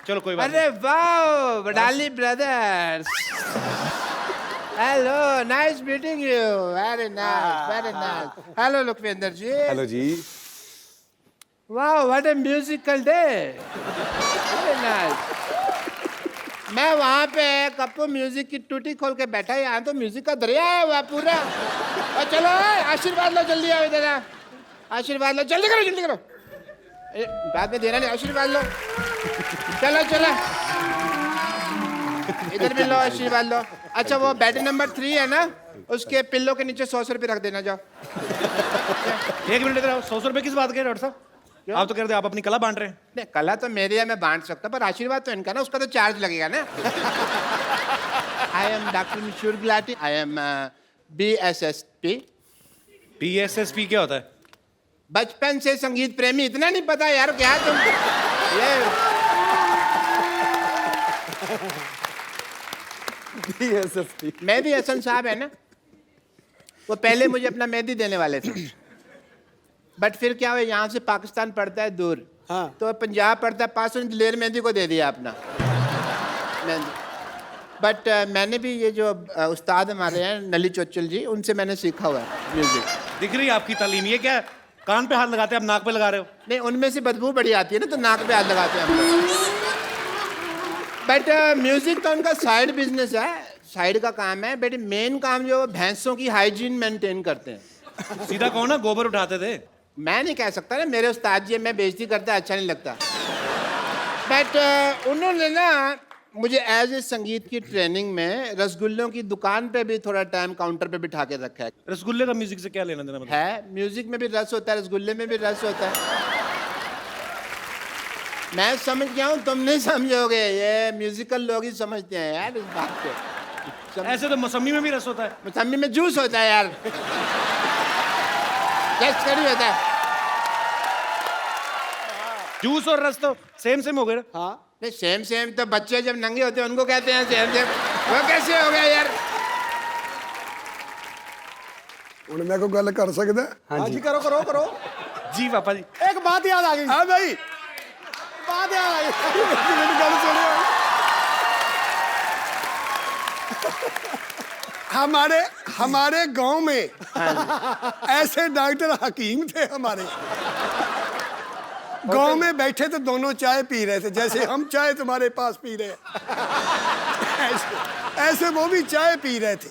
चलो कोई बात अरे वाह Wadali brothers, hello nice meeting you, very nice. Hello Lakhwinder ji. Hello ji. वाह what a musical day, very nice. मैं वहाँ पे कप्पू म्यूजिक की टूटी खोल के बैठा, यहाँ तो म्यूजिक का दरिया है वह पूरा। और चलो आशीर्वाद लो, जल्दी आओ इधर, आशीर्वाद लो, जल्दी करो जल्दी करो। बाद में देना नहीं, आशीर्वाद लो। चलो चलो इधर भी लो, आशीर्वाद लो। अच्छा वो बेड नंबर 3 है ना, उसके पिल्लो के नीचे 100 रुपये रख देना, जाओ। 1 मिनट इधर आओ। 100 रुपए किस बात के डॉक्टर साहब? आप तो कह रहे थे आप अपनी कला बांट रहे हैं। नहीं कला तो मेरी है, मैं बांट सकता, पर आशीर्वाद तो इनका ना, उसका तो चार्ज लगेगा ना। I am doctor Mashoor Gulati, I am BSSP। PSSP क्या होता है? बचपन से संगीत प्रेमी, इतना नहीं पता यार क्या तुम? ये BSSP। मैं भी हसन साहब है ना, वो पहले मुझे अपना मेहंदी देने वाले थे, बट फिर क्या हुआ, यहाँ से पाकिस्तान पड़ता है दूर, हाँ। तो पंजाब पड़ता है पास, दिलेर मेहंदी को दे दिया अपना मेहंदी। बट मैंने भी ये जो उस्ताद हमारे हैं नली चोचल जी, उनसे मैंने सीखा हुआ है म्यूजिक। दिख रही है आपकी तालीम। ये क्या है? कान पे हाथ लगाते हैं, आप नाक पे लगा रहे हो। नहीं उनमें से बदबू बड़ी आती है ना, तो नाक पे हाथ लगाते हैं हम लोग। बट म्यूजिक तो उनका साइड बिजनेस है, साइड का काम है, बट मेन काम जो भैंसों की हाइजीन मेंटेन करते हैं। सीधा कहो ना, गोबर उठाते थे। मैं नहीं कह सकता ना, मेरे उस्ताद जी, मैं बेइज्जती करता अच्छा नहीं लगता। बट उन्होंने ना मुझे एज ए संगीत की ट्रेनिंग में रसगुल्लों की दुकान पे भी थोड़ा टाइम काउंटर पे बिठा के रखा है। रसगुल्ले का म्यूजिक से क्या लेना देना मतलब? है म्यूजिक में भी रस होता है, रसगुल्ले में भी रस होता है। मैं समझ गया हूँ, तुम नहीं समझोगे, ये म्यूजिकल लोग ही समझते हैं यार इस बात को। ऐसे तो मौसमी में भी रस होता है। मौसमी में जूस होता है यार, टेस्ट करी होता है। जूस और रस तो सेम हो गए ना। हाँ नहीं सेम तो बच्चे जब नंगे होते हैं उनको कहते हैं सेम। वो कैसे हो गया यार? ਹੁਣ मैं कोई गल कर सकदा? हाँ जी। करो करो करो। जी पापा जी। एक बात याद आ गई। हाँ भाई, बात याद आ गई। मेरी गल सुनो। हमारे गांव में ऐसे डॉक्टर हकीम थे हमारे गांव में, बैठे तो दोनों चाय पी रहे थे, जैसे हम चाय तुम्हारे पास पी रहे हैं, ऐसे वो भी चाय पी रहे थे।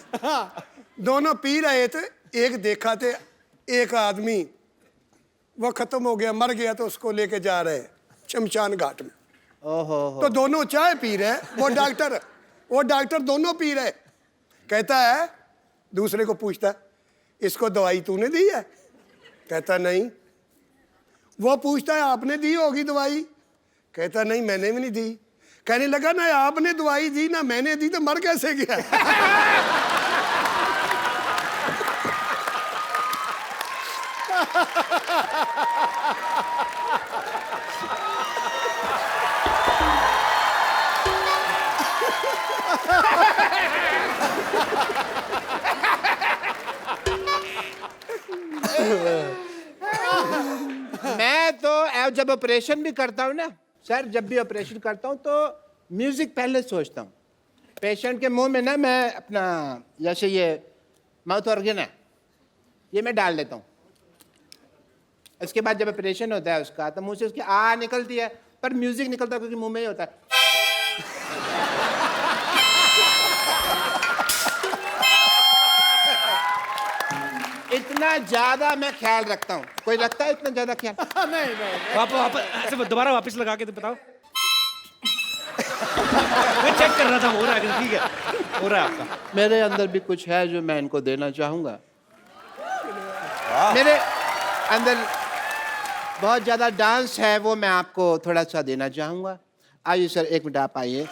दोनों पी रहे थे। एक देखा थे, एक आदमी वो खत्म हो गया, मर गया, तो उसको लेके जा रहे हैं शमशान घाट में। तो दोनों चाय पी रहे, वो डॉक्टर दोनों पी रहे। कहता है, दूसरे को पूछता है, इसको दवाई तूने दी है? कहता नहीं। वो पूछता है, आपने दी होगी दवाई? कहता नहीं, मैंने भी नहीं दी। कहने लगा, ना आपने दवाई दी ना मैंने दी, तो मर कैसे गया? मैं तो जब ऑपरेशन भी करता हूँ ना सर, जब भी ऑपरेशन करता हूँ तो म्यूजिक पहले सोचता हूँ। पेशेंट के मुंह में ना मैं अपना, जैसे ये माउथ ऑर्गन है, ये मैं डाल लेता हूँ। इसके बाद जब ऑपरेशन होता है उसका, तो मुंह से उसकी आ निकलती है, पर म्यूजिक निकलता है क्योंकि मुंह में ही होता है। इतना इतना ज्यादा मैं ख्याल रखता हूँ। कोई रखता है इतना ज्यादा ख्याल? नहीं। आप ऐसे दोबारा वापस लगा के तो बताओ। मैं चेक कर रहा था, हो रहा है कि नहीं? ठीक है, हो रहा है आपका। मेरे अंदर भी कुछ है जो मैं इनको देना चाहूंगा। मेरे अंदर बहुत ज्यादा डांस है, वो मैं आपको थोड़ा सा देना चाहूंगा। आइए सर, एक मिनट आप आइए।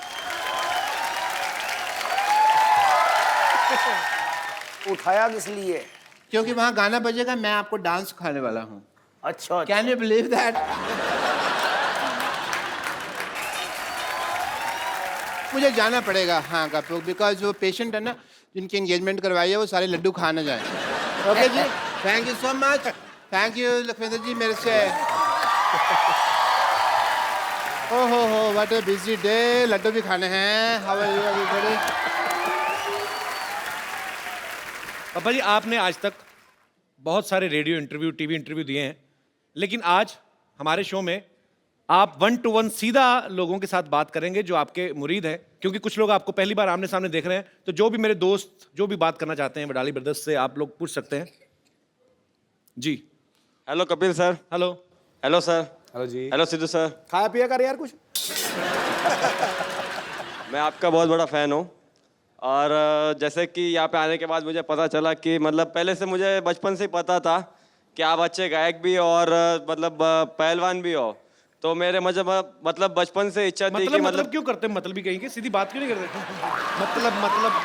उठाया किस लिए? क्योंकि वहां गाना बजेगा, मैं आपको डांस सिखाने वाला हूँ। अच्छा, कैन यू बिलीव दैट? मुझे जाना पड़ेगा हाँ कपूर, बिकॉज वो पेशेंट है ना जिनकी एंगेजमेंट करवाई है, वो सारे लड्डू खा ना जाए। Okay ji, thank you so much. Thank you Lakhwinder ji मेरे से। ओहो हो, व्हाट अ बिजी डे। लड्डू भी खाने हैं। How are you everybody? पापा जी, आपने आज तक बहुत सारे रेडियो इंटरव्यू, टीवी इंटरव्यू दिए हैं, लेकिन आज हमारे शो में आप 1 to 1 सीधा लोगों के साथ बात करेंगे जो आपके मुरीद हैं, क्योंकि कुछ लोग आपको पहली बार आमने सामने देख रहे हैं। तो जो भी मेरे दोस्त जो भी बात करना चाहते हैं वडाली ब्रदर्स से, आप लोग पूछ सकते हैं जी। Hello Kapil sir. Hello. Hello sir. Hello जी। Hello Sidhu sir. खाया पिया कर यार कुछ। मैं आपका बहुत बड़ा फ़ैन हूँ, और जैसे कि यहाँ पे आने के बाद मुझे पता चला कि मतलब पहले से मुझे बचपन से ही पता था कि आप अच्छे गायक भी और मतलब पहलवान भी हो। तो मेरे मतलब बचपन से इच्छा थी कि मतलब क्यों करते हैं? मतलब भी कहीं के सीधी बात क्यों नहीं करते?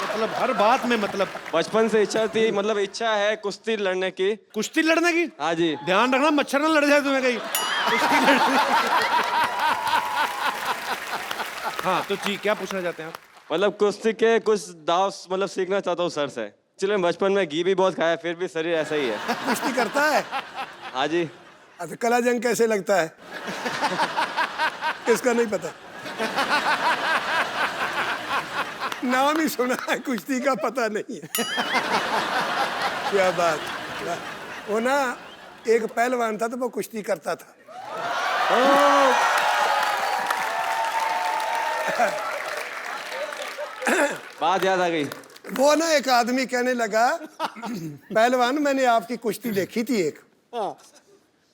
मतलब हर बात में मतलब। बचपन से इच्छा थी, मतलब इच्छा है कुश्ती लड़ने की। कुश्ती लड़ने की? हाँ जी। ध्यान रखना मच्छर ना लड़ जाए तुम्हें कहीं। कुश्ती लड़ने। हाँ तो जी, क्या पूछना चाहते हैं आप? मतलब कुश्ती के कुछ दाव मतलब सीखना चाहता हूँ सर से। चलिए, बचपन में घी भी बहुत खाया, फिर भी शरीर ऐसा ही है। कुश्ती करता है? हाँ जी। अच्छा, कला जंग कैसे लगता है? इसका नहीं पता। नाम ही सुना है, कुश्ती का पता नहीं है। क्या बात। वो ना एक पहलवान था तो वो कुश्ती करता था। बात याद आ गई। वो ना एक आदमी कहने लगा, पहलवान मैंने आपकी कुश्ती देखी थी एक।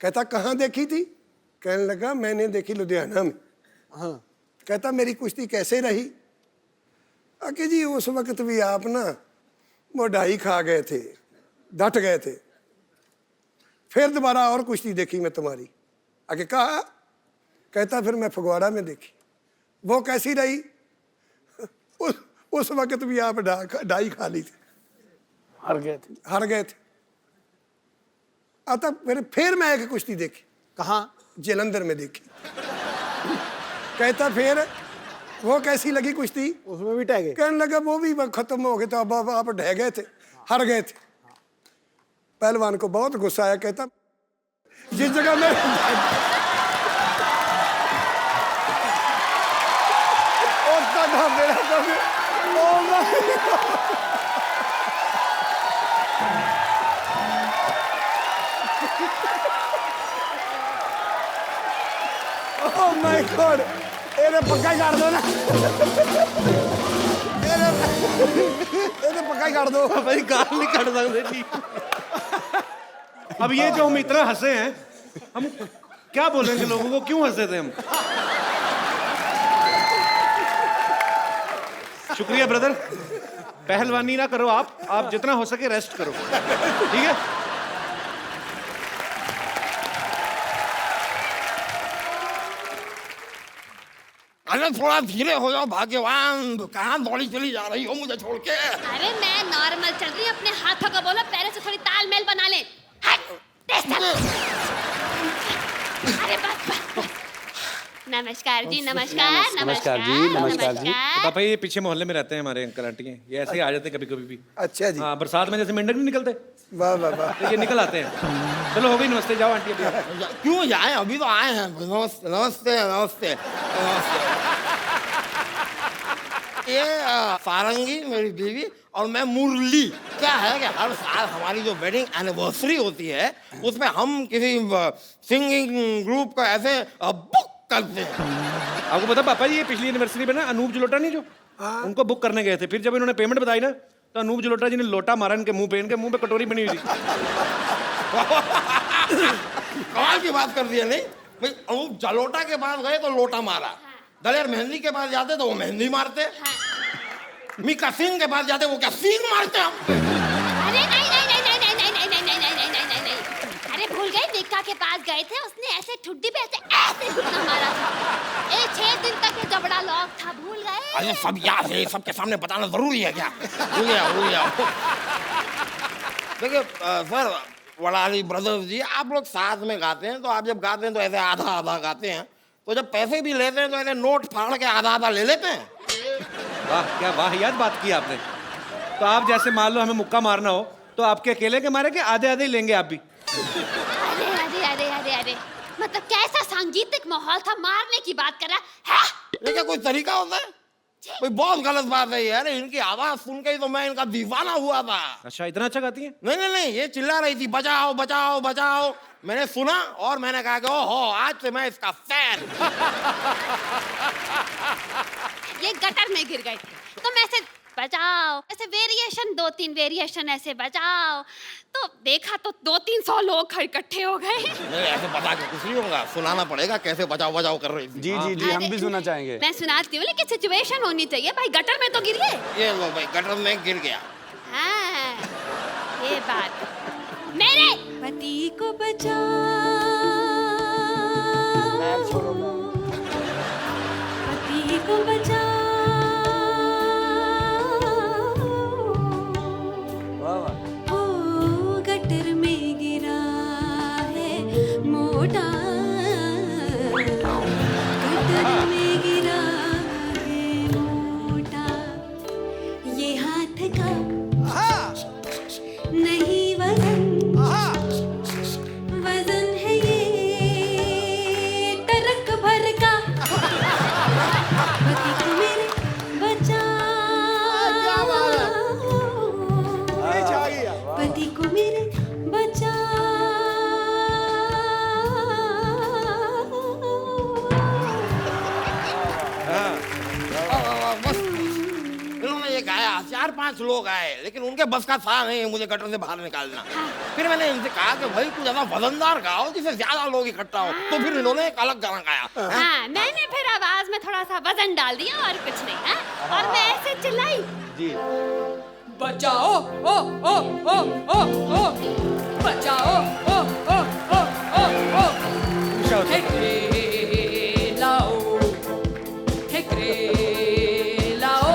कहता कहाँ देखी थी? कहने लगा मैंने देखी लुधियाना में। कहता मेरी कुश्ती कैसे रही? आके जी उस वक्त भी आप ना वो ढाई खा गए थे, डट गए थे। फिर दोबारा और कुश्ती देखी मैं तुम्हारी। आके कहा, कहता फिर मैं फगवाड़ा में देखी। वो कैसी रही? उस वक्त भी आप ढाई खा ली थी, हार गए थे। आता फिर मैं एक कुश्ती देखी। कहाँ? जलंधर में देखी। कहता फिर वो कैसी लगी कुश्ती? उसमें भी टह गए। कहने लगा वो भी खत्म हो गए थे, अब आप ढह गए थे, हार गए थे। पहलवान को बहुत गुस्सा आया। कहता जिस जगह में Oh my God! ਇਹਨੇ ਪੱਕਾ ਹੀ ਕਰ ਦੋ ਨਾ। ਇਹਨੇ ਪੱਕਾ ਹੀ ਕਰ ਦੋ। भाई गाल नहीं काट सकते जी। अब ये जो हम इतना हंसे हैं, हम क्या बोलेंगे लोगों को? क्यों हंसे थे हम? शुक्रिया ब्रदर। पहलवानी ना करो आप जितना हो सके रेस्ट करो, ठीक है? अरे थोड़ा धीरे हो जाओ भाग्यवान, कहाँ दौड़ी चली जा रही हो मुझे छोड़ के? अरे मैं नॉर्मल चल रही हूँ, अपने हाथों को बोलो पैरों से थोड़ी तालमेल बना ले। अरे बस। नमस्कार जी, नमस्कार। नमस्कार जी, नमस्कार जी। पापा ये पीछे मोहल्ले में रहते हैं हमारे अंकल आंटी हैं, ये ऐसे ही आ जाते हैं कभी कभी भी। अच्छा जी। हाँ, बरसात में जैसे मेंढक नहीं निकलते, वाह वाह वाह। तो ये निकल आते हैं। चलो हो गई, नमस्ते, जाओ आंटी अभी आप। क्यों जाए, अभी तो आए हैं। नमस्ते नमस्ते नमस्ते। ये सारंगी मेरी बीवी और मैं मुरली। क्या है कि हर साल हमारी जो वेडिंग एनिवर्सरी होती है उसमें हम किसी सिंगिंग ग्रुप को ऐसे बुक करते हैं। आपको पता पापा जी, ये पिछली एनिवर्सरी में ना अनूप जलोटा नहीं जो, उनको बुक करने गए थे। फिर जब इन्होंने पेमेंट बताई ना, तो अनूप जलोटा जी ने लोटा मारा इनके मुंह पे, इनके मुंह पे कटोरी बनी हुई थी। कमाल की बात कर दिया नहीं भाई। अनूप जलोटा के पास गए तो लोटा मारा, दलेर मेहंदी के पास जाते तो वो मेहंदी मारते, मीका सिंह के पास जाते वो क्या सींग मारते हम। अरे नहीं नहीं नहीं नहीं नहीं नहीं नहीं नहीं नहीं नहीं नहीं नहीं नहीं, अरे भूल गए, निक्का के पास गए थे, उसने ऐसे ठुड्डी पे ऐसे घुटना मारा था। 6 दिन तक ये जबड़ा लॉक था, भूल गए? अरे सब याद है, सबके सामने बताना जरूरी है क्या? भूल गया। देखिए सर वड़ाली ब्रदर्स जी, आप लोग साथ में गाते हैं, तो आप जब गाते हैं तो ऐसे आधा आधा गाते हैं, तो जब पैसे भी लेते हैं तो ऐसे नोट फाड़ के आधा आधा ले लेते हैं। वाह क्या वाहियात बात की आपने। तो आप जैसे मान लो हमें मुक्का मारना हो तो आपके अकेले के मारे के आधे आधे ही लेंगे आप भी? अरे अरे अरे अरे अरे, मतलब कैसा सांगीतिक माहौल था, मारने की बात कर रहा है? ये क्या कोई तरीका होता है? भाई बहुत गलत बात है यार, इनकी आवाज सुन के ही तो मैं इनका दीवाना हुआ था। अच्छा इतना अच्छा गाती है? नहीं नहीं नहीं, ये चिल्ला रही थी बचाओ बचाओ बचाओ, मैंने सुना और मैंने कहा कि ओहो आज से मैं इसका फैन। ये गटर में गिर गए थे तो मैं ऐसे बचाओ, ऐसे वेरिएशन 2-3 वेरिएशन ऐसे बचाओ, तो देखा तो 200-300 लोग इकट्ठे हो गए। नहीं ऐसे बता के कुछ नहीं होगा, सुनाना पड़ेगा कैसे बचाओ बचाओ कर रही थी। जी जी जी, हम भी सुनना चाहेंगे। मैं सुनाती हूँ, लेकिन सिचुएशन होनी चाहिए भाई, गटर में तो गिर गए। ये लो भाई गटर में गिर गया। हाँ, ये बात मेरे पति को बचाओ, पति को बचाओ, ओ गटर में गिरा है मोटा, गटर में गिरा है मोटा, ये हाथ का नहीं वजन, वजन है ये टरक भर का, पति को मेरे बचाओ, पति को मेरे बचाओ। बस इन्होंने ये गाया, 4-5 लोग आए, लेकिन उनके बस का था नहीं मुझे गटर से बाहर निकालना। फिर मैंने इनसे कहा कि भाई कुछ ज्यादा वजनदार गाओ जिससे ज्यादा लोग इकट्ठा हो, तो फिर इन्होंने एक अलग गाना गाया। हाँ, मैंने फिर आवाज में थोड़ा सा वजन डाल दिया और कुछ नहीं। हाँ? और मैं ऐसे चिल्लाई, जी बचाओ ओ ओ ओ ओ ओ, बचाओ ओ ओ ओ ओ ओ, ठेकरे लाओ, ठेकरे लाओ,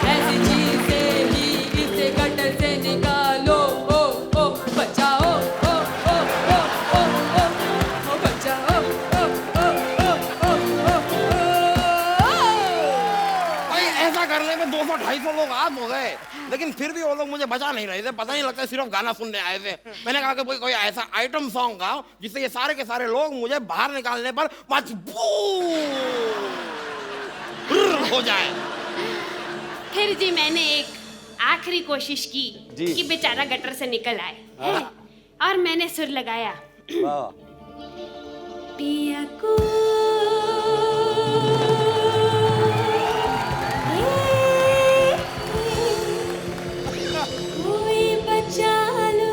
ऐसी चीजें ही इसे गटर से निकालो, ओ ओ बचाओ ओ ओ ओ ओ ओ ओ, बचाओ ओ ओ ओ ओ ओ ओ। भाई ऐसा करने में 200-250 लोग आम हो गए, लेकिन फिर भी वो लोग मुझे बचा नहीं रहे थे, पता नहीं लगता सिर्फ गाना सुनने आए थे। मैंने कहा कि कोई ऐसा आइटम सॉन्ग गाओ जिससे ये सारे के सारे लोग मुझे बाहर निकालने पर मजबूर हो जाए। फिर जी मैंने एक आखिरी कोशिश की जी। कि बेचारा गटर से निकल आए, है? और मैंने सुर लगाया, वाह पिया को कोई बचा लो,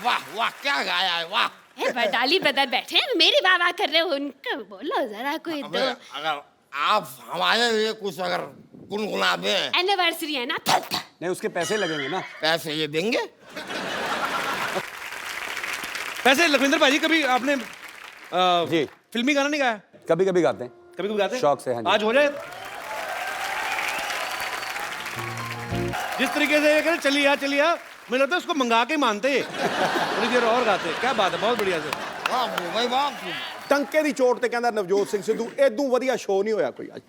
वाह वाह क्या गाया है, वाह। बटाली ब्रदर बैठे हैं, मेरी वाह वाह कर रहे हो, उनको बोलो जरा कोई दो। अगर आप हमारे लिए कुछ अगर गुनगुना दें। एनिवर्सरी है ना, नहीं उसके पैसे लगेंगे ना। पैसे ये देंगे? वैसे लखविंदर भाजी कभी आपने जी फिल्मी गाना नहीं गाया? कभी कभी गाते हैं। कभी कभी गाते हैं? शौक से, हाँ जी। आज हो जाए। जिस तरीके से ये कह रहे चलिए आ, मुझे लगता है उसको मंगा के मानते थोड़ी देर और गाते। क्या बात है, बहुत बढ़िया से। वाह भाई वाह। ਟੰਕੇ ਦੀ ਚੋਟ ਤੇ ਕਹਿੰਦਾ ਨਵਜੋਤ ਸਿੰਘ ਸਿੱਧੂ ਇਦੋਂ ਵਧੀਆ ਸ਼ੋਅ ਨਹੀਂ ਹੋਇਆ ਕੋਈ ਅੱਜ।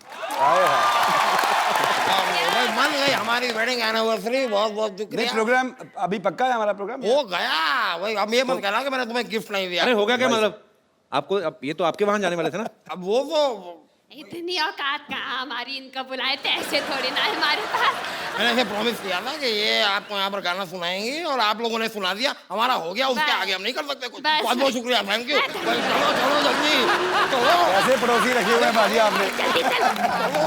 भाई मान गई हमारी वेडिंग एनिवर्सरी, बहुत बहुत नहीं शुक्रिया। प्रोग्राम अभी पक्का है हमारा प्रोग्राम। हो गया भाई, अब ये मत कहना कि मैंने तुम्हें गिफ्ट नहीं दिया। अरे हो गया क्या मतलब? आपको अब ये तो आपके वहां जाने वाले थे ना? अब वो तो इतनी औकात कहाँ हमारी, इनका बुलाए थे ऐसे थोड़ी ना हमारे पास। मैंने इसे प्रॉमिस किया था कि ये आपको यहाँ पर गाना सुनाएंगी और आप लोगों ने सुना दिया, हमारा हो गया, उसके आगे हम नहीं कर सकते कुछ। बस। बहुत बहुत शुक्रिया, थैंक यू। भाई चलो चलो जल्दी चलो। ऐसे पड़ोसी रखे हुए हैं बाजी आपने। जल्दी चलो।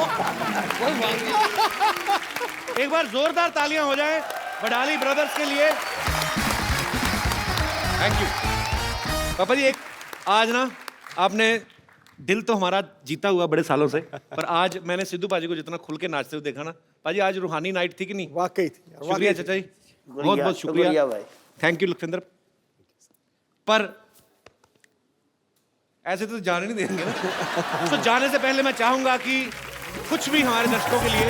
कोई बात नहीं। एक बार जोरदार तालियां हो जाए वडाली ब्रदर्स के लिए। थैंक यू पापा जी। एक आज ना आपने दिल तो हमारा जीता हुआ बड़े सालों से, पर आज मैंने सिद्धू पाजी को जितना खुल के नाचते हुए देखा ना, पाजी आज रूहानी नाइट थी कि नहीं? वाकई थी यार, शुक्रिया चाचा जी, बहुत बहुत शुक्रिया भाई। Thank you Lakhwinder. पर ऐसे तो जाने नहीं देंगे ना। तो जाने से पहले मैं चाहूंगा कि कुछ भी हमारे दर्शकों के लिए